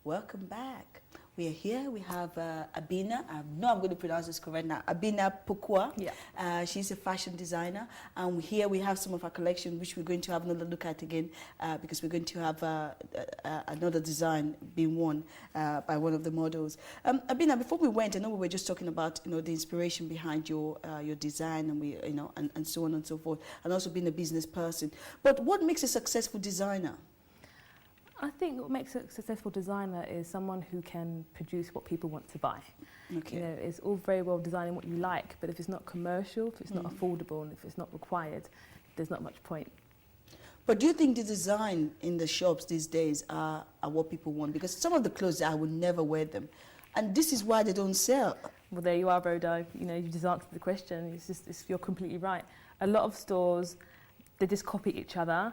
welcome back. We are here. We have Abenaa. I know I'm going to pronounce this correct now. Abenaa Pokuaa. Yeah. She's a fashion designer. And here we have some of our collection, which we're going to have another look at again, because we're going to have another design being worn by one of the models. Abenaa, before we went, I know we were just talking about the inspiration behind your design, and and so on and so forth, and also being a business person. But what makes a successful designer? I think what makes a successful designer is someone who can produce what people want to buy. Okay. It's all very well designing what you like, but if it's not commercial, if it's not affordable, and if it's not required, there's not much point. But do you think the design in the shops these days are what people want? Because some of the clothes, I would never wear them. And this is why they don't sell. Well, there you are, Rhoda. You just answered the question. You're completely right. A lot of stores, they just copy each other,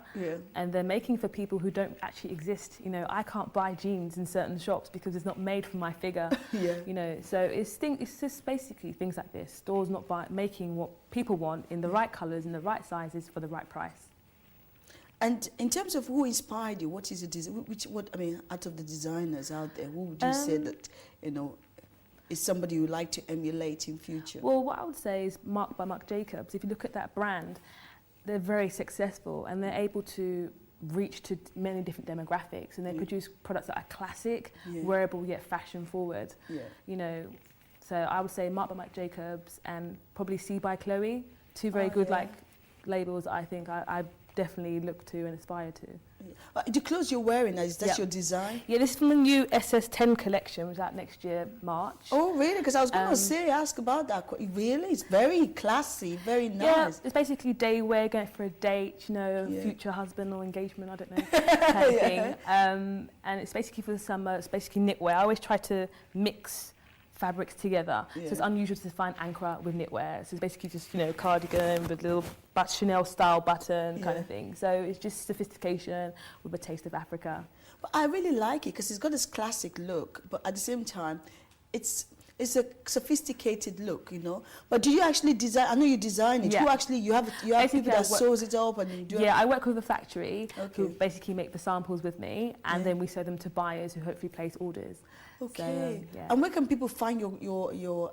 and they're making for people who don't actually exist. I can't buy jeans in certain shops because it's not made for my figure. So it's just basically things like this. Stores not making what people want in the right colours, in the right sizes, for the right price. And in terms of who inspired you, what is it? Out of the designers out there, who would you say that is somebody you like to emulate in future? Well, what I would say is Marc by Marc Jacobs. If you look at that brand, they're very successful, and they're able to reach to many different demographics, and they produce products that are classic, wearable yet fashion forward. So I would say Marc by Marc Jacobs and probably C by Chloe, two very good labels I think I definitely look to and aspire to. The clothes you're wearing, is that your design? Yeah, this is from the new SS10 collection, which is out next year, March. Oh, really? Because I was going to ask about that. Really? It's very classy, very nice. Yeah, it's basically day wear, going for a date, future husband or engagement, I don't know, kind of thing. And it's basically for the summer, it's basically knitwear. I always try to mix fabrics together. So it's unusual to find Ankara with knitwear. So it's basically just, cardigan with a little Chanel style button kind of thing. So it's just sophistication with a taste of Africa. But I really like it because it's got this classic look, but at the same time, it's a sophisticated look, But do you actually design? I know you design it. Yeah. You have people that sews it up and you do it? I work with a factory who basically make the samples with me, and then we sell them to buyers who hopefully place orders. Okay. So, and where can people find your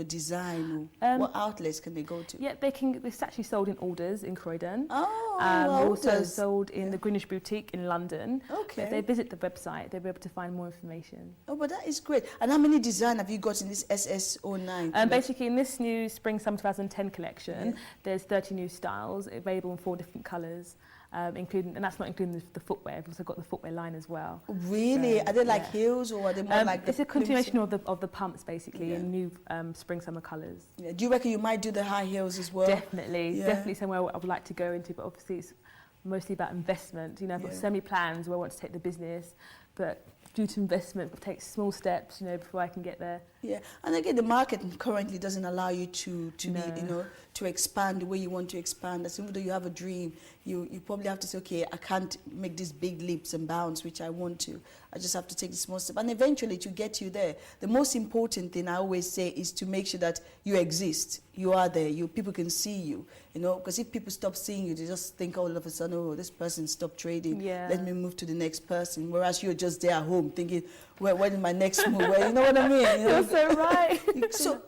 design? What outlets can they go to? Yeah, they can. It's actually sold in Orders in Croydon. Oh, also sold in the Greenwich Boutique in London. Okay. If they visit the website, they'll be able to find more information. Oh, but that is great. And how many design have you got in this SS09? Basically, in this new Spring Summer 2010 collection, there's 30 new styles available in 4 different colours. And that's not including the footwear. I've also got the footwear line as well. Really? So, are they like heels, or are they more like? It's a continuation of the pumps, basically, in new spring summer colours. Yeah. Do you reckon you might do the high heels as well? Definitely somewhere I would like to go into. But obviously, it's mostly about investment. I've got so many plans where I want to take the business, but due to investment, it takes small steps, before I can get there. Yeah, and again, the market currently doesn't allow you to to expand the way you want to expand. As even though you have a dream, you probably have to say, okay, I can't make these big leaps and bounds, which I want to. I just have to take the small step, and eventually to get you there. The most important thing I always say is to make sure that you exist. You are there. People can see you. Because if people stop seeing you, they just think all of a sudden, oh, this person stopped trading. Yeah. Let me move to the next person. Whereas you're just there at home thinking, when is my next move? You know what I mean? You're so right. So,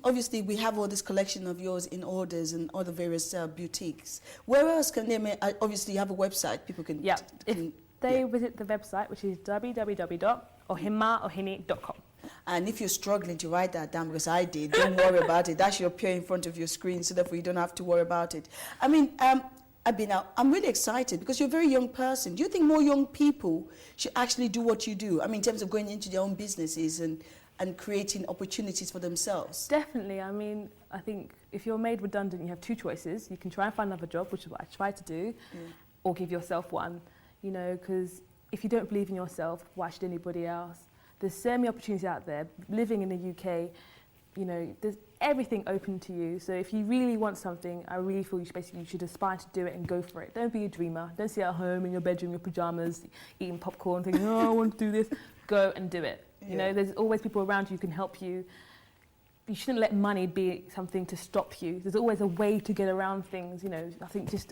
obviously, we have all this collection of yours in Orders and other various boutiques. Where else can they? Obviously, you have a website. People can. Yeah. If they visit the website, which is www.ohimaohene.com. And if you're struggling to write that down, because I did, don't worry about it. That should appear in front of your screen, so therefore you don't have to worry about it. Abenaa, I'm really excited because you're a very young person. Do you think more young people should actually do what you do? In terms of going into their own businesses and creating opportunities for themselves? Definitely. I think if you're made redundant, you have 2 choices. You can try and find another job, which is what I try to do, or give yourself one. Because if you don't believe in yourself, why should anybody else? There's so many opportunities out there. Living in the UK, there's everything open to you. So if you really want something, I really feel you should aspire to do it and go for it. Don't be a dreamer. Don't sit at home in your bedroom, your pajamas, eating popcorn, thinking, oh, I want to do this. Go and do it. There's always people around you who can help you. You shouldn't let money be something to stop you. There's always a way to get around things. I think just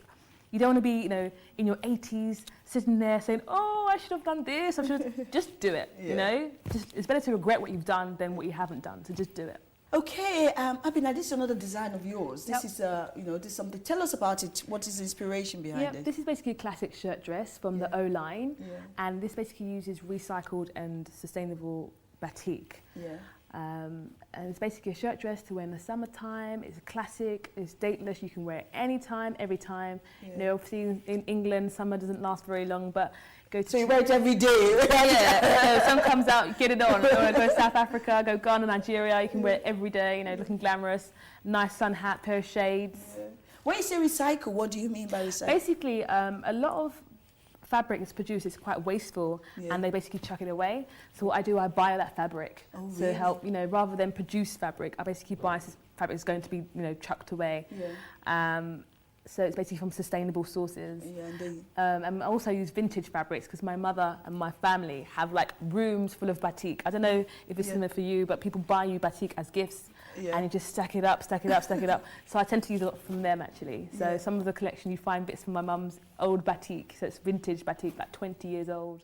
You don't want to be, you know, in your 80s, sitting there saying, oh, I should have done this. I should just do it, you know? It's better to regret what you've done than what you haven't done, so just do it. Okay, Abenaa, this is another design of yours. This is, you know, this is something. Tell us about it. What is the inspiration behind it? This is basically a classic shirt dress from the O line, and this basically uses recycled and sustainable batik. And it's basically a shirt dress to wear in the summertime. It's a classic. It's dateless. You can wear it anytime, every time. You know, obviously in England, summer doesn't last very long, but so you wear it every day. So sun comes out, get it on. Or go to South Africa, go Ghana, Nigeria. You can wear it every day. You know, looking glamorous. Nice sun hat, pair of shades. When you say recycle, what do you mean by recycle? Basically, a lot of fabric is produced is quite wasteful, and they basically chuck it away. So what I do, I buy that fabric to help. You know, rather than produce fabric, I basically buy fabric that's going to be, you know, chucked away. So it's basically from sustainable sources. And I also use vintage fabrics because my mother and my family have like rooms full of batik. I don't know if it's similar for you, but people buy you batik as gifts and you just stack it up, stack it up, stack it up. So I tend to use a lot from them actually. So some of the collection you find bits from my mum's old batik. So it's vintage batik, like 20 years old.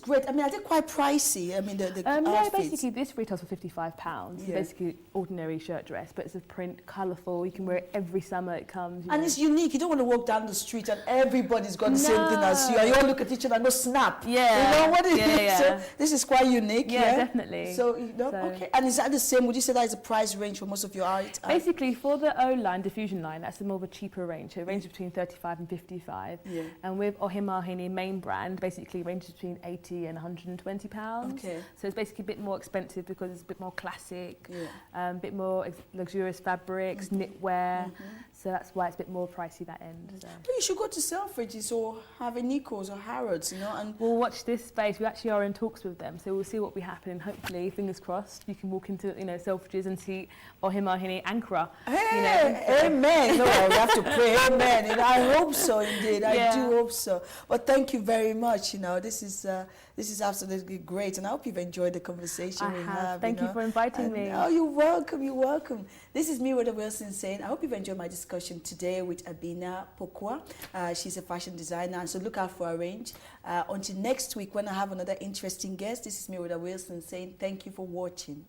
Great. I mean, are they quite pricey? I mean, the no, outfits. basically this retails for £55. It's basically ordinary shirt dress, but it's a print, colourful. You can wear it every summer. It comes. And it's unique. You don't want to walk down the street and everybody's got the same thing as you. And you all look at each other and go snap. Yeah. You know what it is? So this is quite unique. Yeah, definitely. So, you know, okay. And is that the same? Would you say that is the price range for most of your art? Basically, for the O line, diffusion line, that's more of a cheaper range. So it ranges between 35 and 55. Yeah. And with Ohimahini main brand, basically ranges between 80 and 120 pounds. Okay. So it's basically a bit more expensive because it's a bit more classic, a bit more luxurious fabrics, knitwear. So that's why it's a bit more pricey that end. So. But you should go to Selfridges or have a Nico's or Harrods, you know. And we'll watch this space. We actually are in talks with them, so we'll see what will happen. And hopefully, fingers crossed, you can walk into Selfridges and see Ohimahini Ankara. Hey, amen. No, we have to pray. Amen. And I hope so, indeed. I do hope so. But thank you very much. This is absolutely great, and I hope you've enjoyed the conversation we have. Thank you for inviting me. Oh, you're welcome. You're welcome. This is me, Rhoda Wilson, saying I hope you've enjoyed my discussion today with Abenaa Pokuaa. She's a fashion designer, and so look out for her range. Until next week, when I have another interesting guest, this is me, Rhoda Wilson, saying thank you for watching.